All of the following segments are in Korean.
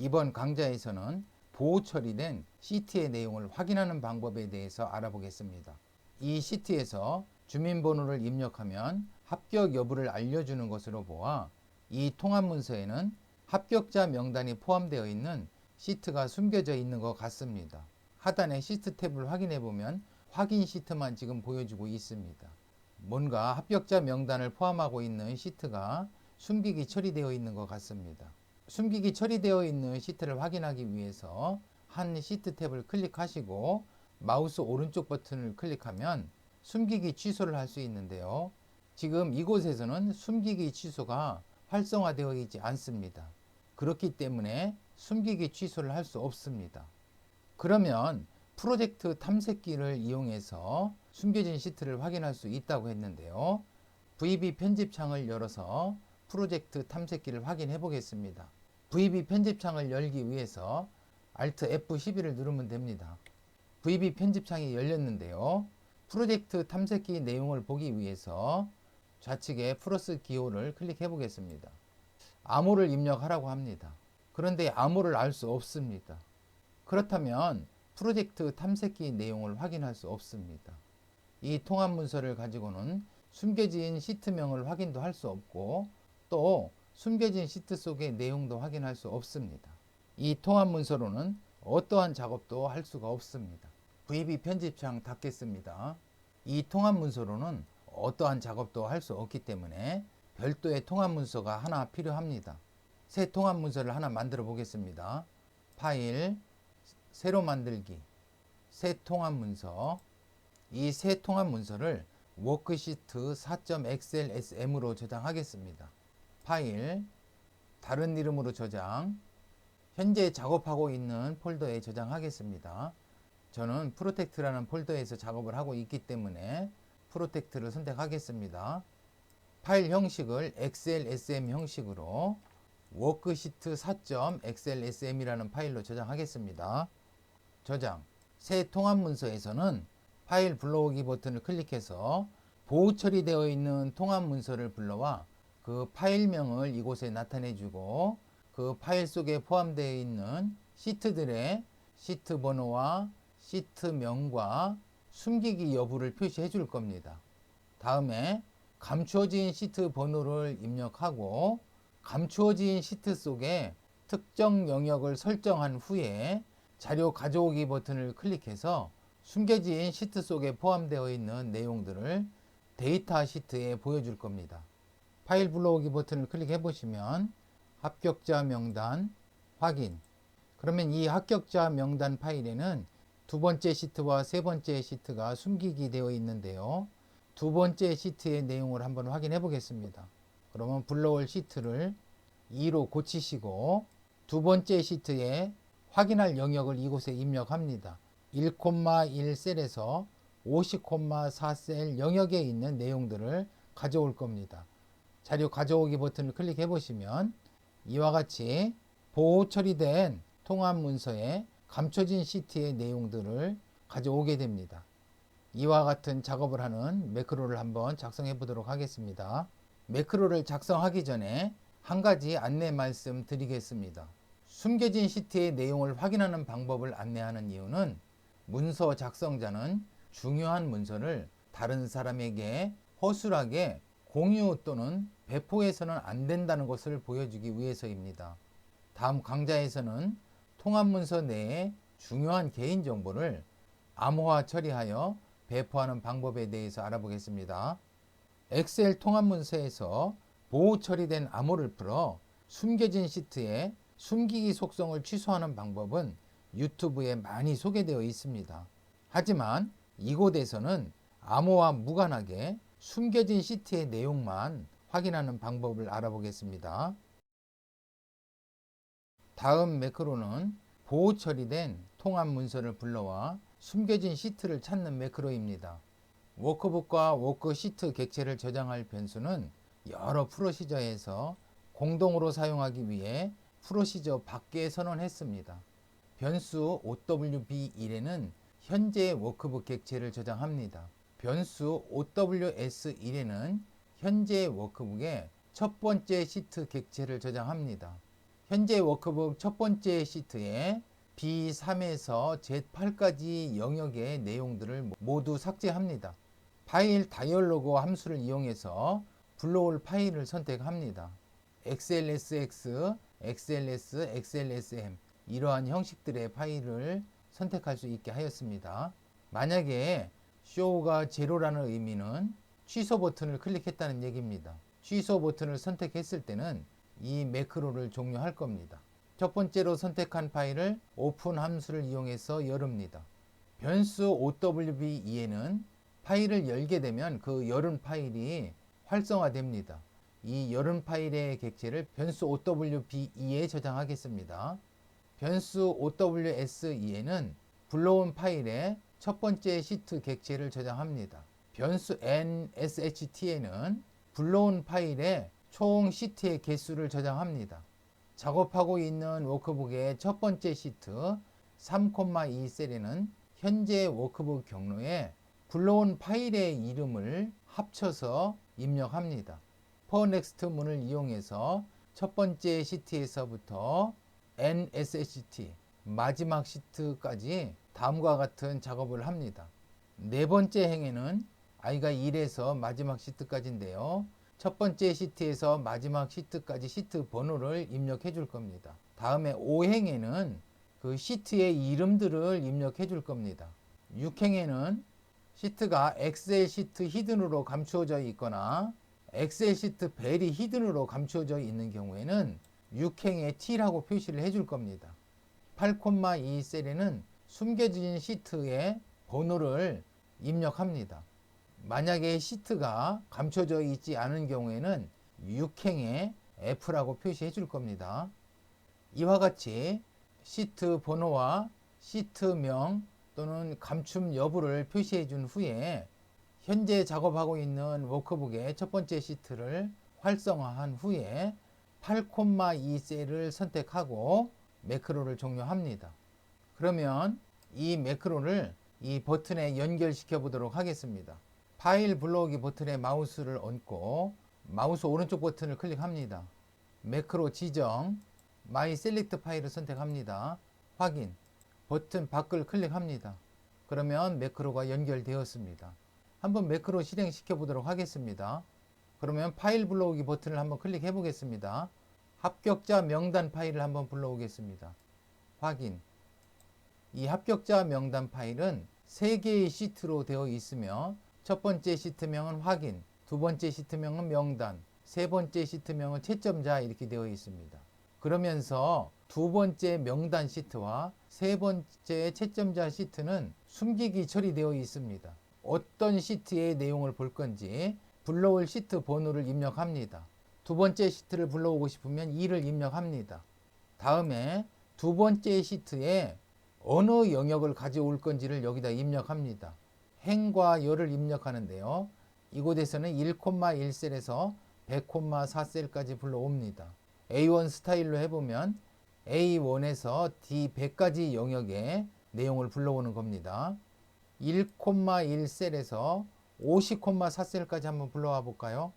이번 강좌에서는 보호 처리된 시트의 내용을 확인하는 방법에 대해서 알아보겠습니다. 이 시트에서 주민번호를 입력하면 합격 여부를 알려주는 것으로 보아 이 통합 문서에는 합격자 명단이 포함되어 있는 시트가 숨겨져 있는 것 같습니다. 하단의 시트 탭을 확인해 보면 확인 시트만 지금 보여주고 있습니다. 뭔가 합격자 명단을 포함하고 있는 시트가 숨기기 처리되어 있는 것 같습니다. 숨기기 처리되어 있는 시트를 확인하기 위해서 한 시트 탭을 클릭하시고 마우스 오른쪽 버튼을 클릭하면 숨기기 취소를 할 수 있는데요. 지금 이곳에서는 숨기기 취소가 활성화되어 있지 않습니다. 그렇기 때문에 숨기기 취소를 할 수 없습니다. 그러면 프로젝트 탐색기를 이용해서 숨겨진 시트를 확인할 수 있다고 했는데요. VB 편집창을 열어서 프로젝트 탐색기를 확인해 보겠습니다. VB 편집창을 열기 위해서 Alt F12를 누르면 됩니다. VB 편집창이 열렸는데요. 프로젝트 탐색기 내용을 보기 위해서 좌측에 플러스 기호를 클릭해 보겠습니다. 암호를 입력하라고 합니다. 그런데 암호를 알 수 없습니다. 그렇다면 프로젝트 탐색기 내용을 확인할 수 없습니다. 이 통합 문서를 가지고는 숨겨진 시트명을 확인도 할 수 없고 또 숨겨진 시트 속의 내용도 확인할 수 없습니다. 이 통합 문서로는 어떠한 작업도 할 수가 없습니다. VB 편집창 닫겠습니다. 이 통합 문서로는 어떠한 작업도 할 수 없기 때문에 별도의 통합 문서가 하나 필요합니다. 새 통합 문서를 하나 만들어 보겠습니다. 파일, 새로 만들기, 새 통합 문서. 이 새 통합 문서를 워크시트 4.xlsm으로 저장하겠습니다. 파일, 다른 이름으로 저장, 현재 작업하고 있는 폴더에 저장하겠습니다. 저는 프로텍트라는 폴더에서 작업을 하고 있기 때문에 프로텍트를 선택하겠습니다. 파일 형식을 XLSM 형식으로 워크시트 4.xlsm이라는 파일로 저장하겠습니다. 저장. 새 통합 문서에서는 파일 불러오기 버튼을 클릭해서 보호 처리되어 있는 통합 문서를 불러와 그 파일명을 이곳에 나타내주고 그 파일 속에 포함되어 있는 시트들의 시트 번호와 시트명과 숨기기 여부를 표시해 줄 겁니다. 다음에 감추어진 시트 번호를 입력하고 감추어진 시트 속에 특정 영역을 설정한 후에 자료 가져오기 버튼을 클릭해서 숨겨진 시트 속에 포함되어 있는 내용들을 데이터 시트에 보여줄 겁니다. 파일 불러오기 버튼을 클릭해 보시면 합격자 명단 확인. 그러면 이 합격자 명단 파일에는 두 번째 시트와 세 번째 시트가 숨기기 되어 있는데요. 두 번째 시트의 내용을 한번 확인해 보겠습니다. 그러면 불러올 시트를 2로 고치시고 두 번째 시트에 확인할 영역을 이곳에 입력합니다. 1,1셀에서 50,4셀 영역에 있는 내용들을 가져올 겁니다. 자료 가져오기 버튼을 클릭해 보시면 이와 같이 보호 처리된 통합 문서에 감춰진 시트의 내용들을 가져오게 됩니다. 이와 같은 작업을 하는 매크로를 한번 작성해 보도록 하겠습니다. 매크로를 작성하기 전에 한 가지 안내 말씀 드리겠습니다. 숨겨진 시트의 내용을 확인하는 방법을 안내하는 이유는 문서 작성자는 중요한 문서를 다른 사람에게 허술하게 공유 또는 배포해서는 안 된다는 것을 보여주기 위해서입니다. 다음 강좌에서는 통합 문서 내에 중요한 개인정보를 암호화 처리하여 배포하는 방법에 대해서 알아보겠습니다. 엑셀 통합 문서에서 보호 처리된 암호를 풀어 숨겨진 시트의 숨기기 속성을 취소하는 방법은 유튜브에 많이 소개되어 있습니다. 하지만 이곳에서는 암호와 무관하게 숨겨진 시트의 내용만 확인하는 방법을 알아보겠습니다. 다음 매크로는 보호 처리된 통합 문서를 불러와 숨겨진 시트를 찾는 매크로입니다. 워크북과 워크시트 객체를 저장할 변수는 여러 프로시저에서 공동으로 사용하기 위해 프로시저 밖에 선언했습니다. 변수 OWB1에는 현재 워크북 객체를 저장합니다. 변수 OWS1에는 현재 워크북의 첫 번째 시트 객체를 저장합니다. 현재 워크북 첫 번째 시트에 B3에서 Z8까지 영역의 내용들을 모두 삭제합니다. 파일 다이얼로그 함수를 이용해서 불러올 파일을 선택합니다. XLSX, XLS, XLSM 이러한 형식들의 파일을 선택할 수 있게 하였습니다. 만약에 show가 제로라는 의미는 취소 버튼을 클릭했다는 얘기입니다. 취소 버튼을 선택했을 때는 이 매크로를 종료할 겁니다. 첫 번째로 선택한 파일을 오픈 함수를 이용해서 열읍니다. 변수 OWB2에는 파일을 열게 되면 그 열은 파일이 활성화됩니다. 이 열은 파일의 객체를 변수 OWB2에 저장하겠습니다. 변수 OWS2에는 불러온 파일의 첫 번째 시트 객체를 저장합니다. 변수 NSHT에는 불러온 파일의 총 시트의 개수를 저장합니다. 작업하고 있는 워크북의 첫 번째 시트 3,2 셀에는 현재 워크북 경로에 불러온 파일의 이름을 합쳐서 입력합니다. for next 문을 이용해서 첫 번째 시트에서부터 NSHT 마지막 시트까지 다음과 같은 작업을 합니다. 네 번째 행에는 i가 1에서 마지막 시트까지인데요. 첫 번째 시트에서 마지막 시트까지 시트 번호를 입력해 줄 겁니다. 다음에 5행에는 그 시트의 이름들을 입력해 줄 겁니다. 6행에는 시트가 엑셀 시트 히든으로 감추어져 있거나 엑셀 시트 베리 히든으로 감추어져 있는 경우에는 6행에 T라고 표시를 해줄 겁니다. 8,2 셀에는 숨겨진 시트의 번호를 입력합니다. 만약에 시트가 감춰져 있지 않은 경우에는 6행에 F라고 표시해 줄 겁니다. 이와 같이 시트 번호와 시트명 또는 감춤 여부를 표시해 준 후에 현재 작업하고 있는 워크북의 첫 번째 시트를 활성화한 후에 8,2 셀을 선택하고 매크로를 종료합니다. 그러면 이 매크로를 이 버튼에 연결시켜 보도록 하겠습니다. 파일 불러오기 버튼에 마우스를 얹고 마우스 오른쪽 버튼을 클릭합니다. 매크로 지정, My Select 파일을 선택합니다. 확인, 버튼 밖을 클릭합니다. 그러면 매크로가 연결되었습니다. 한번 매크로 실행시켜 보도록 하겠습니다. 그러면 파일 불러오기 버튼을 한번 클릭해 보겠습니다. 합격자 명단 파일을 한번 불러오겠습니다. 확인. 이 합격자 명단 파일은 3개의 시트로 되어 있으며 첫 번째 시트명은 확인, 두 번째 시트명은 명단, 세 번째 시트명은 채점자 이렇게 되어 있습니다. 그러면서 두 번째 명단 시트와 세 번째 채점자 시트는 숨기기 처리되어 있습니다. 어떤 시트의 내용을 볼 건지 불러올 시트 번호를 입력합니다. 두 번째 시트를 불러오고 싶으면 2를 입력합니다. 다음에 두 번째 시트에 어느 영역을 가져올 건지를 여기다 입력합니다. 행과 열을 입력하는데요. 이곳에서는 1,1셀에서 100,4셀까지 불러옵니다. A1 스타일로 해보면 A1에서 D100까지 영역의 내용을 불러오는 겁니다. 1,1셀에서 50,4셀까지 한번 불러와 볼까요?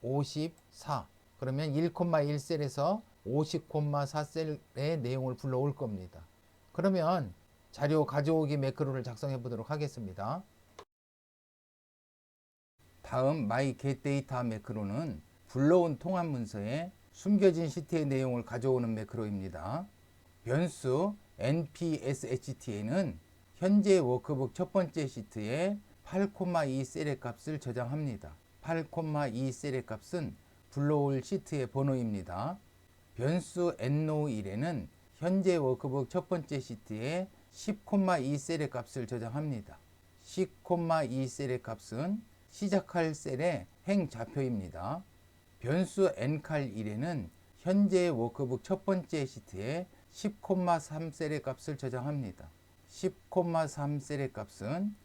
54. 그러면 1,1셀에서 50,4셀의 내용을 불러올 겁니다. 그러면 자료 가져오기 매크로를 작성해 보도록 하겠습니다. 다음 My Get Data 매크로는 불러온 통합 문서에 숨겨진 시트의 내용을 가져오는 매크로입니다. 변수 npsht에는 현재 워크북 첫 번째 시트에 8,2 셀의 값을 저장합니다. 8,2 셀의 값은 불러올 시트의 번호입니다. 변수 no1에는 현재 워크북 첫 번째 시트에 10,2 셀의 값을 저장합니다. 10,2 셀의 값은 시작할 셀의 행 좌표입니다. 변수 ncal1에는 현재 워크북 첫 번째 시트에 10,3 셀의 값을 저장합니다. 10,3 셀의 값은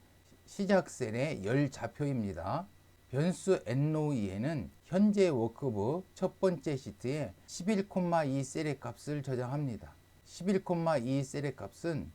시작 셀의 열 좌표입니다. 변수 no2에는 현재 워크북 첫 번째 시트에 11,2 셀의 값을 저장합니다. 11,2 셀의 값은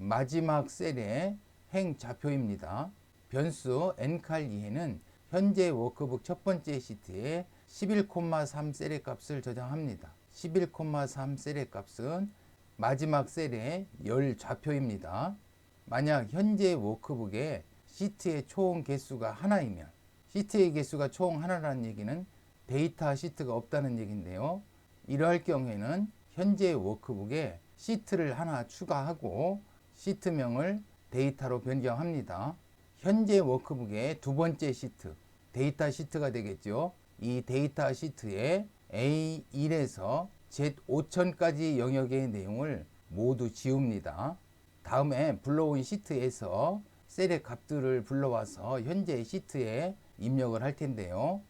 마지막 셀의 행 좌표입니다. 변수 ncal2에는 현재 워크북 첫 번째 시트에 11,3 셀의 값을 저장합니다. 11,3 셀의 값은 마지막 셀의 열 좌표입니다. 만약 현재 워크북에 시트의 총 개수가 하나이면, 시트의 개수가 총 하나라는 얘기는 데이터 시트가 없다는 얘기인데요. 이러할 경우에는 현재 워크북에 시트를 하나 추가하고 시트명을 데이터로 변경합니다. 현재 워크북의 두 번째 시트, 데이터 시트가 되겠죠. 이 데이터 시트에 A1에서 Z5000까지 영역의 내용을 모두 지웁니다. 다음에 불러온 시트에서 셀의 값들을 불러와서 현재 시트에 입력을 할 텐데요.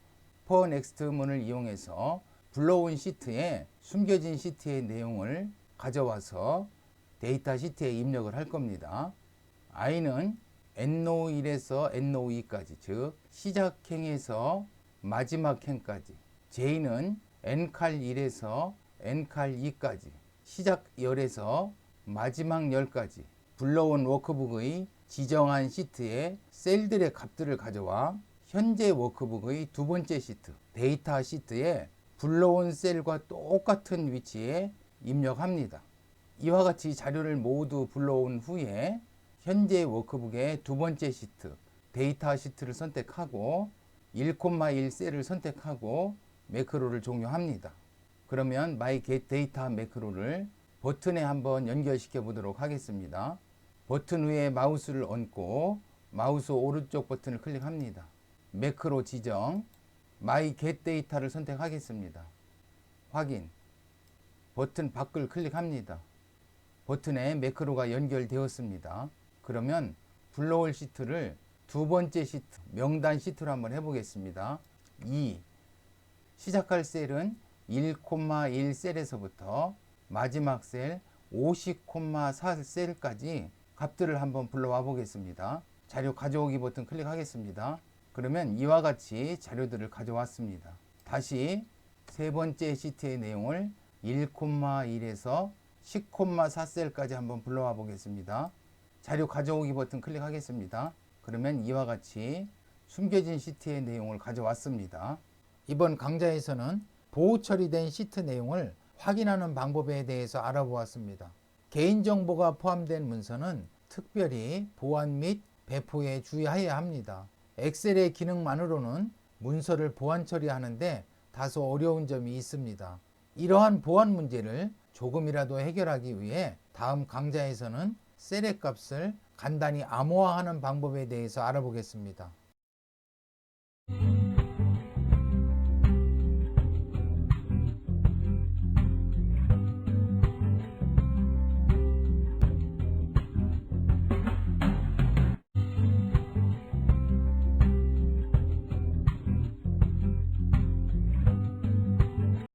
for next 문을 이용해서 불러온 시트에 숨겨진 시트의 내용을 가져와서 데이터 시트에 입력을 할 겁니다. i는 no1에서 no2까지, 즉 시작행에서 마지막 행까지. j는 n칼1에서 n칼2까지, 시작 열에서 마지막 열까지 불러온 워크북의 지정한 시트에 셀들의 값들을 가져와 현재 워크북의 두 번째 시트, 데이터 시트에 불러온 셀과 똑같은 위치에 입력합니다. 이와 같이 자료를 모두 불러온 후에 현재 워크북의 두 번째 시트, 데이터 시트를 선택하고 1,1 셀을 선택하고 매크로를 종료합니다. 그러면 my get data 매크로를 버튼에 한번 연결시켜 보도록 하겠습니다. 버튼 위에 마우스를 얹고 마우스 오른쪽 버튼을 클릭합니다. 매크로 지정, my get data를 선택하겠습니다. 확인, 버튼 밖을 클릭합니다. 버튼에 매크로가 연결되었습니다. 그러면 불러올 시트를 두 번째 시트, 명단 시트로 한번 해보겠습니다. 2. 시작할 셀은 1,1 셀에서부터 마지막 셀 50,4 셀까지 값들을 한번 불러와 보겠습니다. 자료 가져오기 버튼 클릭하겠습니다. 그러면 이와 같이 자료들을 가져왔습니다. 다시 세 번째 시트의 내용을 1,1에서 10,4 셀까지 한번 불러와 보겠습니다. 자료 가져오기 버튼 클릭하겠습니다. 그러면 이와 같이 숨겨진 시트의 내용을 가져왔습니다. 이번 강좌에서는 보호 처리된 시트 내용을 확인하는 방법에 대해서 알아보았습니다. 개인정보가 포함된 문서는 특별히 보안 및 배포에 주의해야 합니다. 엑셀의 기능만으로는 문서를 보안 처리하는데 다소 어려운 점이 있습니다. 이러한 보안 문제를 조금이라도 해결하기 위해 다음 강좌에서는 셀의 값을 간단히 암호화하는 방법에 대해서 알아보겠습니다.